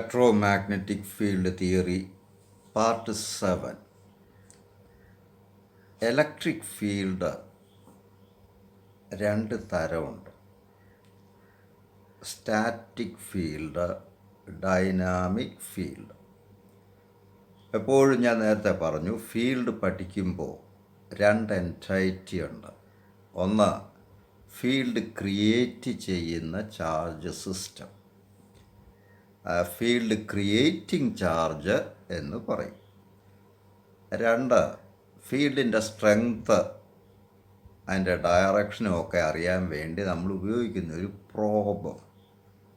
Electromagnetic field theory, part 7. Electric field രണ്ട് തരമുണ്ട്. Static field, dynamic field. എപ്പോഴും ഞാൻ നേരത്തെ പറഞ്ഞു, ഫീൽഡ് പഠിക്കുമ്പോൾ രണ്ട് എൻറ്റൈറ്റി ഉണ്ട്. ഒന്ന് ഫീൽഡ് ക്രിയേറ്റ് ചെയ്യുന്ന charge system, field creating charge എന്ന് പറയും. രണ്ട്, ഫീൽഡിൻ്റെ സ്ട്രെങ്ത്, അതിൻ്റെ ഡയറക്ഷനും ഒക്കെ അറിയാൻ വേണ്ടി നമ്മൾ ഉപയോഗിക്കുന്ന ഒരു പ്രോബ്,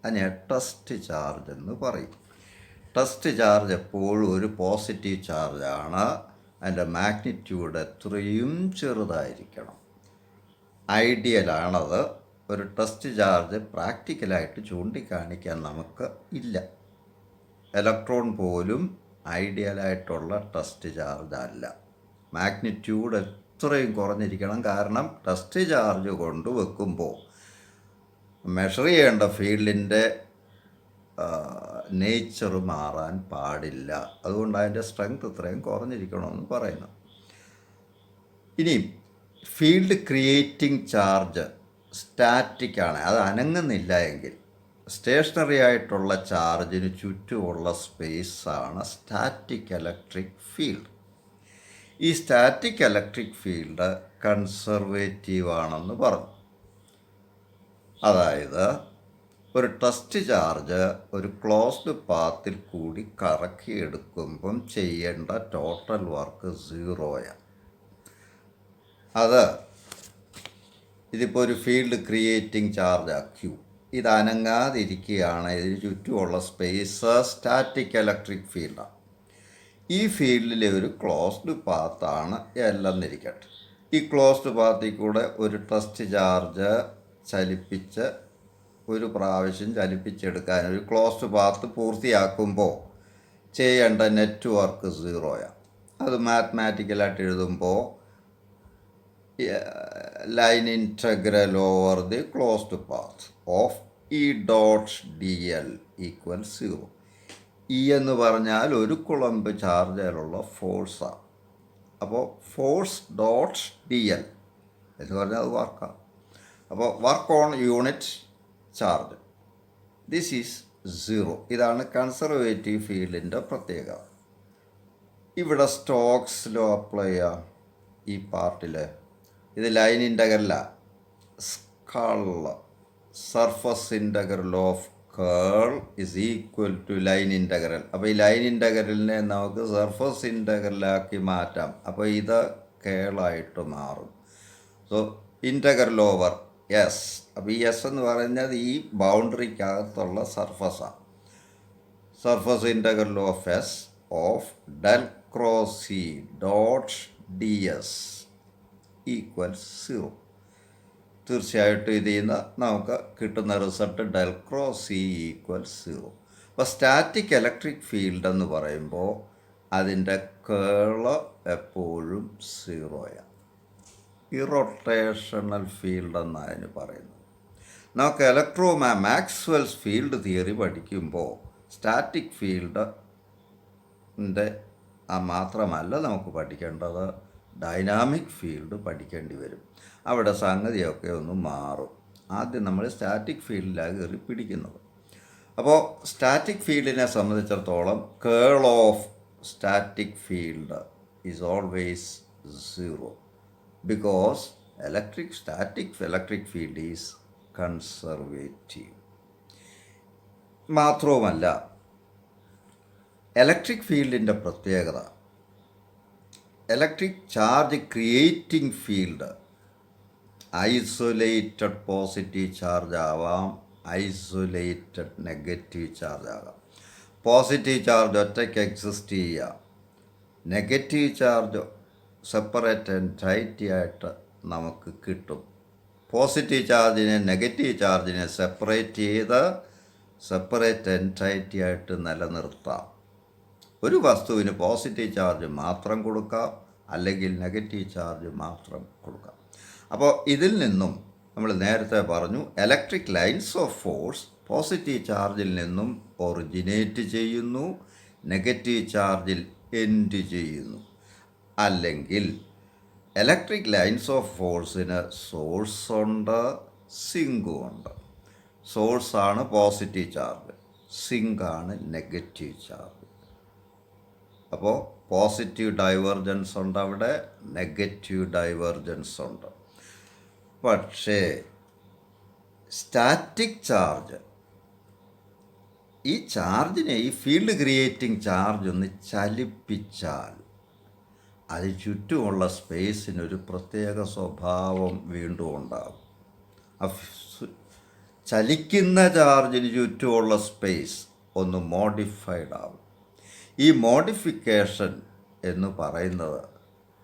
അതിനെ ടെസ്റ്റ് ചാർജ് എന്ന് പറയും. ടെസ്റ്റ് ചാർജ് എപ്പോഴും ഒരു പോസിറ്റീവ് ചാർജാണ്. അതിൻ്റെ മാഗ്നിറ്റ്യൂഡ് എത്രയും ചെറുതായിരിക്കണം. ഐഡിയലാണത്. ഒരു ടെസ്റ്റ് ചാർജ് പ്രാക്ടിക്കലായിട്ട് ചൂണ്ടിക്കാണിക്കാൻ നമുക്ക് ഇല്ല. ഇലക്ട്രോൺ പോലും ഐഡിയലായിട്ടുള്ള ടെസ്റ്റ് ചാർജ് അല്ല. മാഗ്നിറ്റ്യൂഡ് എത്രയും കുറഞ്ഞിരിക്കണം. കാരണം ടെസ്റ്റ് ചാർജ് കൊണ്ട് വെക്കുമ്പോൾ മെഷർ ചെയ്യേണ്ട ഫീൽഡിൻ്റെ നേച്ചർ മാറാൻ പാടില്ല. അതുകൊണ്ട് അതിൻ്റെ സ്ട്രെങ്ത് ഇത്രയും കുറഞ്ഞിരിക്കണമെന്ന് പറയുന്നു. ഇനിയും ഫീൽഡ് ക്രിയേറ്റിംഗ് ചാർജ് സ്റ്റാറ്റിക് ആണ്. അത് അനങ്ങുന്നില്ല എങ്കിൽ സ്റ്റേഷനറി ആയിട്ടുള്ള ചാർജിന് ചുറ്റുമുള്ള സ്പേസാണ് സ്റ്റാറ്റിക് ഇലക്ട്രിക് ഫീൽഡ്. ഈ സ്റ്റാറ്റിക് ഇലക്ട്രിക് ഫീൽഡ് കൺസർവേറ്റീവ് ആണെന്ന് പറഞ്ഞു. അതായത് ഒരു ടെസ്റ്റ് ചാർജ് ഒരു ക്ലോസ്ഡ് പാത്തിൽ കൂടി കറക്കിയെടുക്കുമ്പം ചെയ്യേണ്ട ടോട്ടൽ വർക്ക് 0. അത് ഇതിപ്പോൾ ഒരു ഫീൽഡ് ക്രിയേറ്റിംഗ് ചാർജ് Q. ഇത് അനങ്ങാതിരിക്കുകയാണ്. ഇതിന് ചുറ്റുമുള്ള സ്പേസ് സ്റ്റാറ്റിക് ഇലക്ട്രിക് ഫീൽഡാണ്. ഈ ഫീൽഡിലെ ഒരു ക്ലോസ്ഡ് പാത്താണ് എല്ലെന്നിരിക്കട്ടെ. ഈ ക്ലോസ്ഡ് പാത്തിൽ കൂടെ ഒരു ടെസ്റ്റ് ചാർജ് ചലിപ്പിച്ച് ഒരു പ്രാവശ്യം ചലിപ്പിച്ചെടുക്കാൻ ഒരു ക്ലോസ്ഡ് പാത്ത് പൂർത്തിയാക്കുമ്പോൾ ചെയ്യേണ്ട നെറ്റ്വർക്ക് 0. അത് മാത്തമാറ്റിക്കലായിട്ട് എഴുതുമ്പോൾ line integral over the closed path of E dot dl equals 0. E എന്ന് പറഞ്ഞാൽ ഒരു കുളമ്പ് ചാർജിലുള്ള ഫോഴ്സാണ്. അപ്പോൾ ഫോഴ്സ് ഡോട്ട് dl എന്ന് പറഞ്ഞാൽ അത് വർക്കാണ്. അപ്പോൾ work on unit charge, this is 0. ഇതാണ് കൺസർവേറ്റീവ് ഫീൽഡിൻ്റെ പ്രത്യേകത. ഇവിടെ സ്റ്റോക്സ് ലോ അപ്ലൈ ചെയ്യാം. ഈ പാർട്ടിൽ ഇത് ലൈൻ ഇൻ്റഗ്രല, സ്കൾ surface integral of curl is equal to line integral. അപ്പോൾ ഈ ലൈൻ ഇൻ്റഗ്രലിനെ നമുക്ക് സർഫസ് ഇൻ്റഗ്രലാക്കി മാറ്റാം. അപ്പോൾ ഇത് കേളായിട്ട് മാറും. So integral over S. അപ്പോൾ ഈ എസ് എന്ന് പറയുന്നത് ഈ ബൗണ്ടറിക്കകത്തുള്ള സർഫസാണ്. Surface integral of S of del cross C dot D S equals 0. തീർച്ചയായിട്ടും ഇതിൽ നിന്ന് നമുക്ക് കിട്ടുന്ന result del cross C equals 0. അപ്പോൾ സ്റ്റാറ്റിക് ഇലക്ട്രിക് ഫീൽഡ് എന്ന് പറയുമ്പോൾ അതിൻ്റെ കേള് എപ്പോഴും 0. ഇറൊട്ടേഷണൽ ഫീൽഡ് എന്നാണ് അതിന് പറയുന്നത്. നമുക്ക് മാക്സ്വെൽസ് ഫീൽഡ് തിയറി പഠിക്കുമ്പോൾ സ്റ്റാറ്റിക് ഫീൽഡിൻ്റെ മാത്രമല്ല നമുക്ക് പഠിക്കേണ്ടത്, ഡൈനാമിക് ഫീൽഡ് പഠിക്കേണ്ടി വരും. അവിടെ സംഗതിയൊക്കെ ഒന്ന് മാറും. ആദ്യം നമ്മൾ സ്റ്റാറ്റിക് ഫീൽഡിലാണ് കയറി പിടിക്കുന്നത്. അപ്പോൾ സ്റ്റാറ്റിക് ഫീൽഡിനെ സംബന്ധിച്ചിടത്തോളം curl of static field is always 0 because static electric field is conservative. മാത്രവുമല്ല, ഇലക്ട്രിക് ഫീൽഡിൻ്റെ പ്രത്യേകത, electric charge creating field isolated positive charge ആവാം, ഐസൊലേറ്റഡ് നെഗറ്റീവ് ചാർജ് ആകാം. പോസിറ്റീവ് ചാർജ് ഒറ്റയ്ക്ക് എക്സിസ്റ്റ് ചെയ്യുക, നെഗറ്റീവ് ചാർജ് സെപ്പറേറ്റ് എൻറ്റൈറ്റി ആയിട്ട് നമുക്ക് കിട്ടും. പോസിറ്റീവ് ചാർജിനെ നെഗറ്റീവ് ചാർജിനെ സെപ്പറേറ്റ് ചെയ്ത് സെപ്പറേറ്റ് എൻറ്റൈറ്റി ആയിട്ട് നിലനിർത്താം. ഒരു വസ്തുവിന് പോസിറ്റീവ് ചാർജ് മാത്രം കൊടുക്കാം, അല്ലെങ്കിൽ നെഗറ്റീവ് ചാർജ് മാത്രം കൊടുക്കാം. അപ്പോൾ ഇതിൽ നിന്നും നമ്മൾ നേരത്തെ പറഞ്ഞു, electric lines of force positive ചാർജിൽ നിന്നും ഒറിജിനേറ്റ് ചെയ്യുന്നു, നെഗറ്റീവ് ചാർജിൽ എൻഡ് ചെയ്യുന്നു. അല്ലെങ്കിൽ ഇലക്ട്രിക് ലൈൻസ് ഓഫ് ഫോഴ്സിന് സോഴ്സ് ഉണ്ട്, സിങ്കും ഉണ്ട്. സോഴ്സാണ് പോസിറ്റീവ് ചാർജ്, സിങ്കാണ് നെഗറ്റീവ് ചാർജ്. അപ്പോൾ പോസിറ്റീവ് ഡൈവേർജൻസ് ഉണ്ട്, അവിടെ നെഗറ്റീവ് ഡൈവേർജൻസ് ഉണ്ട്. പക്ഷേ സ്റ്റാറ്റിക് ചാർജ്, ഈ ചാർജിനെ, ഈ ഫീൽഡ് ക്രിയേറ്റിംഗ് ചാർജ് ഒന്ന് ചലിപ്പിച്ചാൽ അതിന് ചുറ്റുമുള്ള സ്പേസിനൊരു പ്രത്യേക സ്വഭാവം വീണ്ടും ഉണ്ടാകും. ചലിക്കുന്ന ചാർജിന് ചുറ്റുമുള്ള സ്പേസ് ഒന്ന് മോഡിഫൈഡ് ആവും. ഈ മോഡിഫിക്കേഷൻ എന്ന് പറയുന്നത്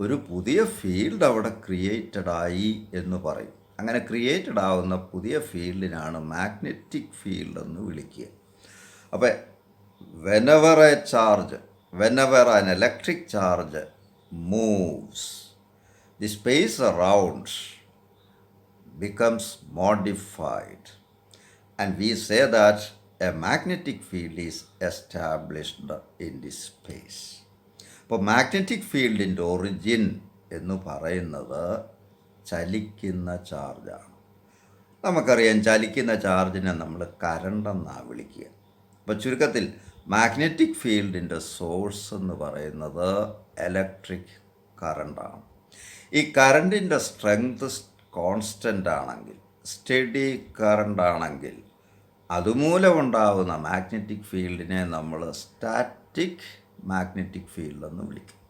ഒരു പുതിയ ഫീൽഡ് അവിടെ ക്രിയേറ്റഡായി എന്ന് പറയും. അങ്ങനെ ക്രിയേറ്റഡ് ആവുന്ന പുതിയ ഫീൽഡിനാണ് മാഗ്നറ്റിക് ഫീൽഡ് എന്ന് വിളിക്കുക. അപ്പോൾ whenever A charge, whenever an electric charge moves, the space around becomes modified, and we say that a magnetic field is established in this space. അപ്പോൾ മാഗ്നറ്റിക് ഫീൽഡിൻ്റെ ഒറിജിൻ എന്ന് പറയുന്നത് ചലിക്കുന്ന ചാർജാണ്. നമുക്കറിയാം ചലിക്കുന്ന ചാർജിനെ നമ്മൾ കറണ്ട് എന്നാണ് വിളിക്കുക. അപ്പോൾ ചുരുക്കത്തിൽ മാഗ്നറ്റിക് ഫീൽഡിൻ്റെ സോഴ്സ് എന്ന് പറയുന്നത് ഇലക്ട്രിക് കറണ്ടാണ്. ഈ കറണ്ടിൻ്റെ സ്ട്രെങ്ത് കോൺസ്റ്റൻ്റ് ആണെങ്കിൽ, സ്റ്റഡി കറണ്ട് ആണെങ്കിൽ, അതുമൂലമുണ്ടാകുന്ന മാഗ്നറ്റിക് ഫീൽഡിനെ നമ്മൾ സ്റ്റാറ്റിക് മാഗ്നറ്റിക് ഫീൽഡ് എന്ന് വിളിക്കും.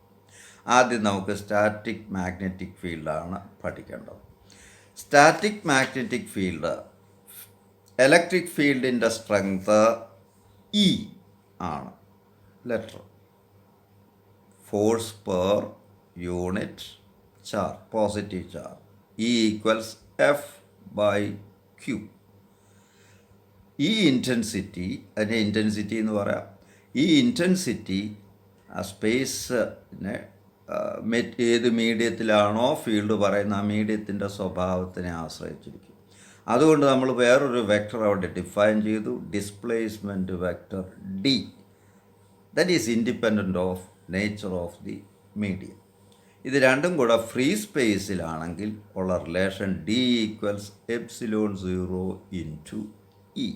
ആദ്യം നമുക്ക് സ്റ്റാറ്റിക് മാഗ്നറ്റിക് ഫീൽഡാണ് പഠിക്കേണ്ടത്. സ്റ്റാറ്റിക് മാഗ്നറ്റിക് ഫീൽഡ്, ഇലക്ട്രിക് ഫീൽഡിൻ്റെ സ്ട്രെങ്ത് ഇ ആണ്, letter, force per unit charge, positive charge, E equals F by Q. ഈ ഇൻറ്റൻസിറ്റി, അതിൻ്റെ ഇൻറ്റൻസിറ്റി എന്ന് പറയാം. ഈ ഇൻറ്റൻസിറ്റി ആ സ്പേസിനെ ഏത് മീഡിയത്തിലാണോ ഫീൽഡ് പറയുന്ന ആ മീഡിയത്തിൻ്റെ സ്വഭാവത്തിനെ ആശ്രയിച്ചിരിക്കും. അതുകൊണ്ട് നമ്മൾ വേറൊരു വെക്ടർ അവിടെ ഡിഫൈൻ ചെയ്തു, displacement vector D, that is independent of nature of the medium. ഇത് രണ്ടും കൂടെ ഫ്രീ സ്പേസിലാണെങ്കിൽ ഉള്ള relation D equals epsilon 0 into E.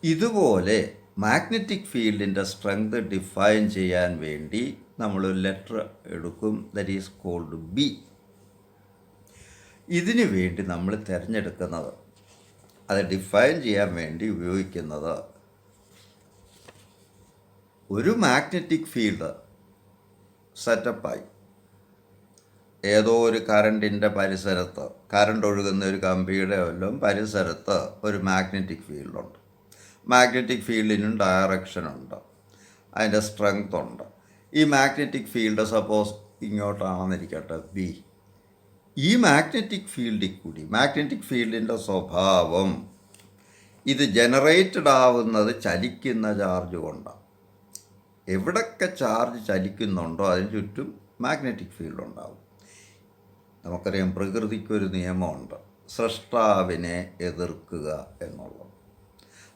ഇതുപോലെ മാഗ്നറ്റിക് ഫീൽഡിൻ്റെ സ്ട്രെങ്ത് ഡിഫൈൻ ചെയ്യാൻ വേണ്ടി നമ്മളൊരു ലെറ്റർ എടുക്കും, ദാറ്റ് ഈസ് കോൾഡ് ബി. ഇതിനു വേണ്ടി നമ്മൾ തിരഞ്ഞെടുക്കുന്നത്, അത് ഡിഫൈൻ ചെയ്യാൻ വേണ്ടി ഉപയോഗിക്കുന്നത്, ഒരു മാഗ്നറ്റിക് ഫീൽഡ് സെറ്റപ്പായി ഏതോ ഒരു കറണ്ടിൻ്റെ പരിസരത്ത്, കറണ്ട് ഒഴുകുന്ന ഒരു കമ്പിയുടെ വല്ലതും പരിസരത്ത് ഒരു മാഗ്നറ്റിക് ഫീൽഡുണ്ട്. മാഗ്നറ്റിക് ഫീൽഡിനും ഡയറക്ഷനുണ്ട്, അതിൻ്റെ സ്ട്രെങ്ത് ഉണ്ട്. ഈ മാഗ്നറ്റിക് ഫീൽഡ് സപ്പോസ് ഇങ്ങോട്ടാണെന്നിരിക്കട്ടെ ബി. ഈ മാഗ്നറ്റിക് ഫീൽഡിൽ കൂടി, മാഗ്നറ്റിക് ഫീൽഡിൻ്റെ സ്വഭാവം ഇത് ജനറേറ്റഡ് ആവുന്നത് ചലിക്കുന്ന ചാർജ് കൊണ്ടാണ്. എവിടൊക്കെ ചാർജ് ചലിക്കുന്നുണ്ടോ അതിന് ചുറ്റും മാഗ്നറ്റിക് ഫീൽഡ് ഉണ്ടാവും. നമുക്കറിയാം പ്രകൃതിക്കൊരു നിയമമുണ്ട്, സൃഷ്ടാവിനെ എതിർക്കുക എന്നുള്ളത്.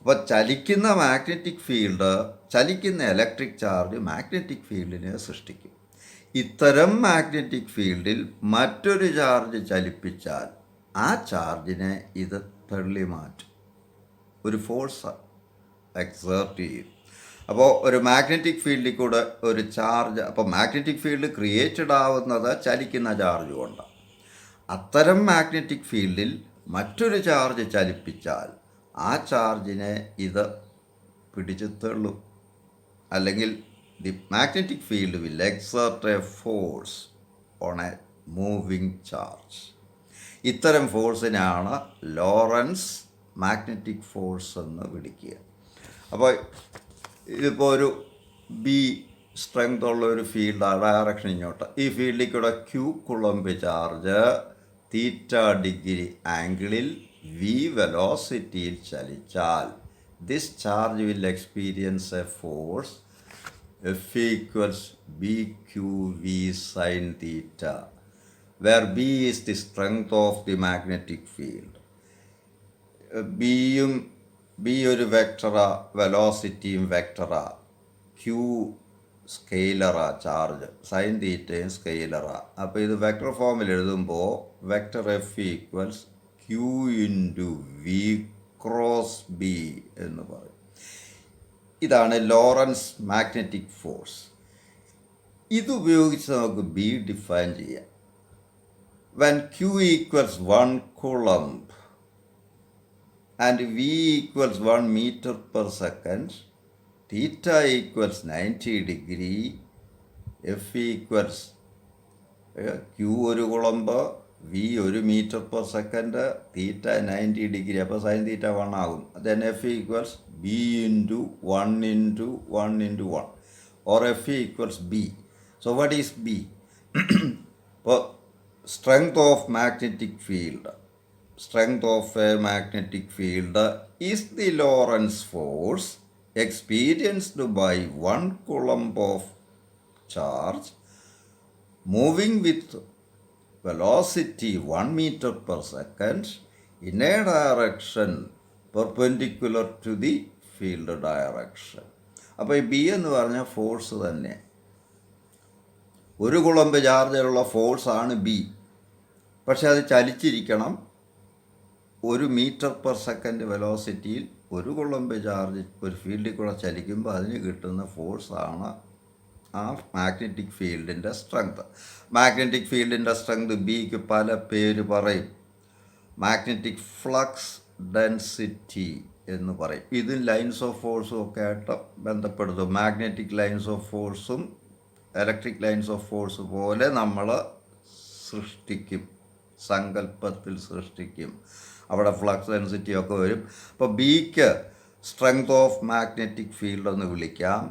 അപ്പോൾ ചലിക്കുന്ന മാഗ്നറ്റിക് ഫീൽഡ്, ചലിക്കുന്ന ഇലക്ട്രിക് ചാർജ് മാഗ്നറ്റിക് ഫീൽഡിനെ സൃഷ്ടിക്കും. ഇത്തരം മാഗ്നറ്റിക് ഫീൽഡിൽ മറ്റൊരു ചാർജ് ചലിപ്പിച്ചാൽ ആ ചാർജിനെ ഇത് തള്ളി മാറ്റും, ഒരു ഫോഴ്സ് എക്സേർട്ട് ചെയ്യും. അപ്പോൾ ഒരു മാഗ്നറ്റിക് ഫീൽഡിൽ കൂടെ ഒരു ചാർജ്, അപ്പോൾ മാഗ്നറ്റിക് ഫീൽഡ് ക്രിയേറ്റഡ് ആവുന്നത് ചലിക്കുന്ന ചാർജ് കൊണ്ടാണ്. അത്തരം മാഗ്നറ്റിക് ഫീൽഡിൽ മറ്റൊരു ചാർജ് ചലിപ്പിച്ചാൽ ആ ചാർജിനെ ഇത് പിടിച്ചു തള്ളും. അല്ലെങ്കിൽ the magnetic field will exert a force on a moving charge. ഇത്തരം ഫോഴ്സിനാണ് ലോറൻസ് മാഗ്നറ്റിക് ഫോഴ്സ് എന്ന് വിളിക്കുക. അപ്പോൾ ഇതിപ്പോൾ ഒരു ബി സ്ട്രെങ്ത് ഉള്ള ഒരു ഫീൽഡ്, ഡയറക്ഷൻ ഇങ്ങോട്ട്, ഈ ഫീൽഡിൽ കൂടെ Q coulomb charge theta degree ആംഗിളിൽ വി വെലോസിറ്റിയിൽ ചലിച്ചാൽ this charge will experience a force F equals BQV sin theta, where B is the strength of the magnetic field. ബിയും ബി ഒരു വെക്ടറാ, വെലോസിറ്റിയും വെക്ടറാ, ക്യൂ സ്കെയിലറാ, ചാർജ് സൈൻ തീറ്റയും സ്കെയിലറാ. അപ്പോൾ ഇത് വെക്ടർ ഫോമിൽ എഴുതുമ്പോൾ vector F equals Q into V cross B എന്ന് പറയും. ഇതാണ് ലോറൻസ് മാഗ്നറ്റിക് ഫോഴ്സ്. ഇതുപയോഗിച്ച് നമുക്ക് ബി ഡിഫൈൻ ചെയ്യാം. When Q equals 1 coulomb and v equals 1 meter per second, theta equals 90 degree, f equals q ഒരു കുളമ്പ്, v 1 meter per second, theta 90 degree, അപ്പോൾ sine theta 1 ആകും. then f equals b into 1 into 1 into 1 or f equals b. so what is b? Strength of magnetic field. Strength of a magnetic field is the Lorentz force experienced by 1 coulomb of charge moving with velocity 1 meter per second in a direction perpendicular to the field direction. അപ്പോൾ ഈ B എന്ന് പറഞ്ഞ force തന്നെ, 1 കുളമ്പ് ചാർജിലുള്ള ഫോഴ്സാണ് B. പക്ഷെ അത് ചലിച്ചിരിക്കണം. 1 metre per second വെലോസിറ്റിയിൽ 1 കുളമ്പ് charge ഒരു ഫീൽഡിൽ കൂടെ ചലിക്കുമ്പോൾ അതിന് കിട്ടുന്ന ഫോഴ്സാണ് ആ മാഗ്നറ്റിക് ഫീൽഡിൻ്റെ സ്ട്രെങ്ത്. മാഗ്നറ്റിക് ഫീൽഡിൻ്റെ സ്ട്രെങ്ത് ബിക്ക് പല പേര് പറയും. മാഗ്നറ്റിക് ഫ്ലക്സ് ഡെൻസിറ്റി എന്ന് പറയും. ഇത് ലൈൻസ് ഓഫ് ഫോഴ്സും ഒക്കെ ആയിട്ട് ബന്ധപ്പെടുത്തും. മാഗ്നറ്റിക് ലൈൻസ് ഓഫ് ഫോഴ്സും ഇലക്ട്രിക് ലൈൻസ് ഓഫ് ഫോഴ്സ് പോലെ നമ്മൾ സൃഷ്ടിക്കും, സങ്കല്പത്തിൽ സൃഷ്ടിക്കും. അവിടെ ഫ്ലക്സ് ഡെൻസിറ്റി ഒക്കെ വരും. അപ്പോൾ ബിക്ക് സ്ട്രെങ്ത് ഓഫ് മാഗ്നറ്റിക് ഫീൽഡ് എന്ന് വിളിക്കാം,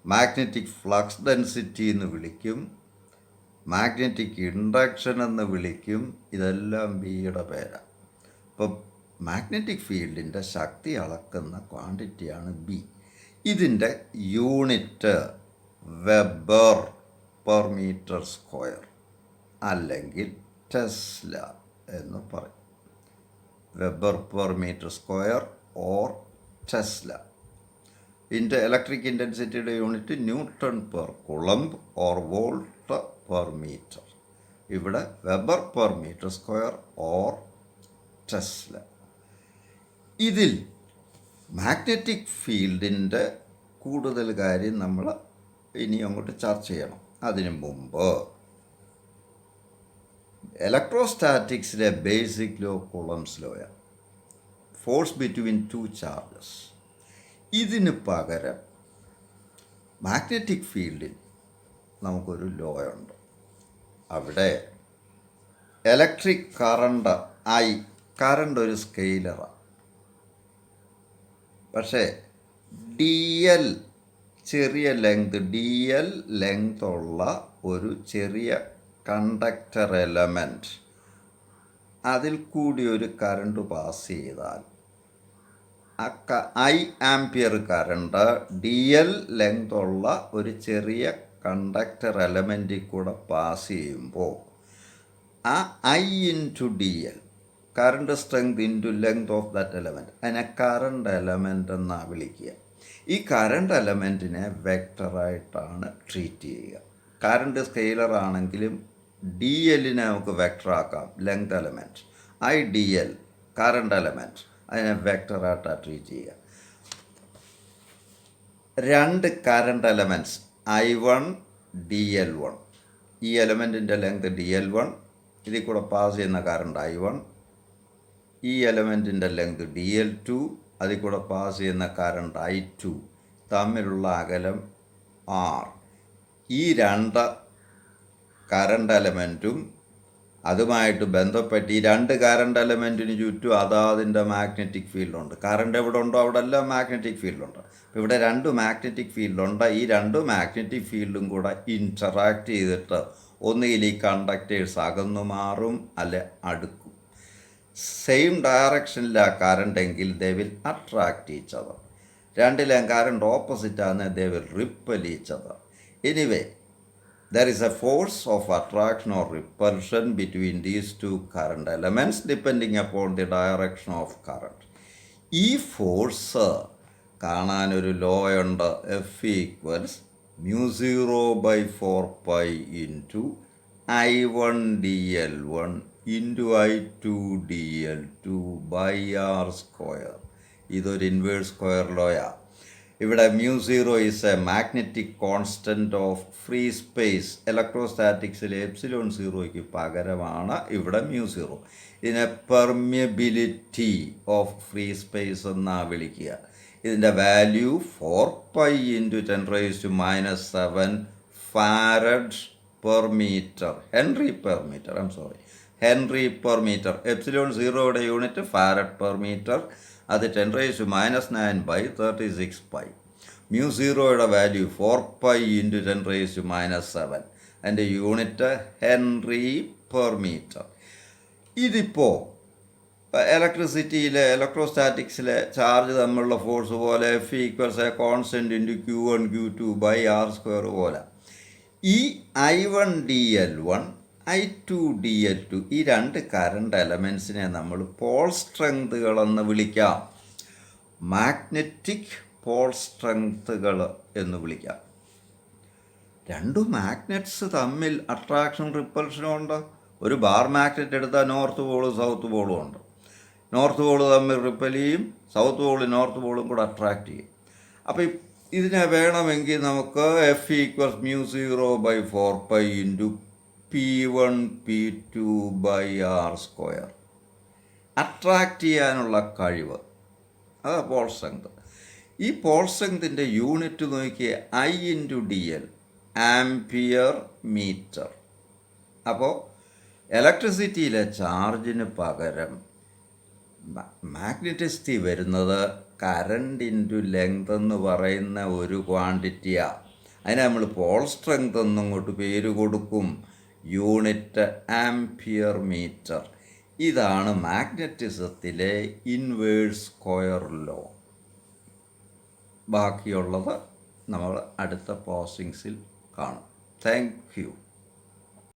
മാഗ്നറ്റിക് ഫ്ലക്സ് ഡെൻസിറ്റി എന്ന് വിളിക്കും, മാഗ്നറ്റിക് ഇൻഡക്ഷൻ എന്ന് വിളിക്കും. ഇതെല്ലാം ബിയുടെ പേരാണ്. അപ്പോൾ മാഗ്നറ്റിക് ഫീൽഡിൻ്റെ ശക്തി അളക്കുന്ന ക്വാണ്ടിറ്റിയാണ് ബി. ഇതിൻ്റെ unit weber per metre square അല്ലെങ്കിൽ ടെസ്ല എന്ന് പറയും. Weber per metre square or tesla. ഇതിൻ്റെ ഇലക്ട്രിക് ഇൻറ്റൻസിറ്റിയുടെ unit newton per coulomb or volt per metre. ഇവിടെ weber per metre square or tesla. ഇതിൽ മാഗ്നറ്റിക് ഫീൽഡിൻ്റെ കൂടുതൽ കാര്യം നമ്മൾ ഇനി അങ്ങോട്ട് ചർച്ച ചെയ്യണം. അതിനു മുമ്പ് ഇലക്ട്രോസ്റ്റാറ്റിക്സിലെ ബേസിക് ലോ കുളംബ്സ് ലോയാണ്, ഫോഴ്സ് ബിറ്റ്വീൻ 2 ചാർജസ്. ഇതിന് പകരം മാഗ്നറ്റിക് ഫീൽഡിൽ നമുക്കൊരു ലോ ഉണ്ട്. അവിടെ ഇലക്ട്രിക് കറണ്ട് കറണ്ട് ഒരു സ്കെയിലറാണ്. പക്ഷേ ഡി എൽ ചെറിയ ലെങ്ത് ഉള്ള ഒരു ചെറിയ കണ്ടക്ടർ എലമെൻറ്റ്, അതിൽ കൂടി ഒരു കറണ്ട് പാസ് ചെയ്താൽ I ampere current D L length ഉള്ള ഒരു ചെറിയ കണ്ടക്ടർ എലമെൻറ്റിൽ കൂടെ പാസ് ചെയ്യുമ്പോൾ ആ I into D L, current strength into length of that element, അതിനെ കറണ്ട് എലമെൻ്റ് എന്നാണ് വിളിക്കുക. ഈ കറണ്ട് എലമെൻറ്റിനെ വെക്ടറായിട്ടാണ് ട്രീറ്റ് ചെയ്യുക. കറണ്ട് സ്കെയിലർ ആണെങ്കിലും ഡി എല്ലിനെ നമുക്ക് വെക്ടറാക്കാം, length element. I D L current element, അതിനെ വെക്ടറായിട്ടാണ് ട്രീറ്റ് ചെയ്യുക. 2 കറണ്ട് എലമെൻറ്റ്സ് I1 DL1, ഈ എലമെൻറ്റിൻ്റെ ലെങ്ത് DL1, ഇതിൽ കൂടെ പാസ് ചെയ്യുന്ന കറണ്ട് I1. ഈ എലമെൻറ്റിൻ്റെ ലെങ്ത് DL2, അതിൽ കൂടെ പാസ് ചെയ്യുന്ന കറണ്ട് I2. തമ്മിലുള്ള അകലം R. ഈ 2 കറണ്ട് എലമെൻറ്റും അതുമായിട്ട് ബന്ധപ്പെട്ട് ഈ 2 കറണ്ട് എലമെൻറ്റിന് ചുറ്റും അതാതിൻ്റെ മാഗ്നറ്റിക് ഫീൽഡുണ്ട്. കറണ്ട് എവിടെ ഉണ്ടോ അവിടെ എല്ലാം മാഗ്നറ്റിക് ഫീൽഡുണ്ട്. അപ്പോൾ ഇവിടെ 2 മാഗ്നറ്റിക് ഫീൽഡുണ്ട്. ഈ 2 മാഗ്നറ്റിക് ഫീൽഡും കൂടെ ഇൻറ്ററാക്ട് ചെയ്തിട്ട് ഒന്നുകിൽ ഈ കണ്ടക്ടേഴ്സ് അകന്നു മാറും, അല്ലെ അടുക്കും. സെയിം ഡയറക്ഷനിലാണ് കറണ്ട് എങ്കിൽ they will attract each other. രണ്ടിലും കറണ്ട് ഓപ്പോസിറ്റാണ്, they will repel each other. Anyway, there is a force of attraction or repulsion between these 2 current elements depending upon the direction of current. ഈ force കാണാനൊരു law ഉണ്ട്. F equals μ0/4π into I1 dl1 into I2 dl2/r². ഇതൊരു inverse square ലോയാണ്. ഇവിടെ μ0 is a magnetic constant of free space. ഇലക്ട്രോസ്റ്റാറ്റിക്സിലെ epsilon സീറോയ്ക്ക് പകരമാണ് ഇവിടെ μ0. ഇതിനെ പെർമിയബിലിറ്റി ഓഫ് ഫ്രീ സ്പേസ് എന്നാണ് വിളിക്കുക. ഇതിൻ്റെ value 4π into 10⁻⁻⁷ farad per metre, henry per metre. Epsilon സീറോയുടെ യൂണിറ്റ് ഫാരഡ് പെർ മീറ്റർ, അത് 10⁻⁹/36π. μ0യുടെ വാല്യൂ 4π ഇൻറ്റു 10⁻⁷, അതിൻ്റെ യൂണിറ്റ് ഹെൻറി പെർ മീറ്റർ. ഇതിപ്പോൾ ഇലക്ട്രോസ്റ്റാറ്റിക്സിലെ ചാർജ് തമ്മിലുള്ള ഫോഴ്സ് പോലെ F equals a constant into Q1 Q2/r² പോലെ ഈ I1dl1 I2dl2 ഈ രണ്ട് കറണ്ട് എലമെൻസിനെ നമ്മൾ പോൾ സ്ട്രെങ്ത്തുകളെന്ന് വിളിക്കാം. മാഗ്നറ്റിക് പോൾ സ്ട്രെങ്ത്തുകൾ എന്ന് വിളിക്കാം. രണ്ടു മാഗ്നറ്റ്സ് തമ്മിൽ അട്രാക്ഷൻ റിപ്പൾഷനും ഉണ്ട്. ഒരു ബാർ മാഗ്നറ്റ് എടുത്താൽ നോർത്ത് പോളും സൗത്ത് പോളും ഉണ്ട്. നോർത്ത് പോള് തമ്മിൽ റിപ്പൽ ചെയ്യും, സൗത്ത് പോളും നോർത്ത് പോളും കൂടെ അട്രാക്റ്റ് ചെയ്യും. അപ്പോൾ ഇതിനെ വേണമെങ്കിൽ നമുക്ക് F equals μ0/4π into P1 P2/r². Attract ചെയ്യാനുള്ള കഴിവ്, അതാണ് പോൾ സ്ട്രെങ്ത്. ഈ പോൾ സ്ട്രെങ്തിൻ്റെ യൂണിറ്റ് നോക്കിയ I/dl, ആംപിയർ മീറ്റർ. അപ്പോൾ ഇലക്ട്രിസിറ്റിയിലെ ചാർജിന് പകരം മാഗ്നറ്റിസിറ്റി വരുന്നത് കറണ്ട് ഇൻറ്റു ലെങ്ത് എന്ന് പറയുന്ന ഒരു ക്വാണ്ടിറ്റിയാണ്. അതിന് നമ്മൾ പോൾ സ്ട്രെങ്ത് എന്നിങ്ങോട്ട് പേര് കൊടുക്കും. Unit ampere metre. ഇതാണ് മാഗ്നറ്റിസത്തിലെ ഇൻവേഴ്സ് സ്ക്വയർ ലോ. ബാക്കിയുള്ളത് നമ്മൾ അടുത്ത പോസ്റ്റിങ്സിൽ കാണും. Thank you.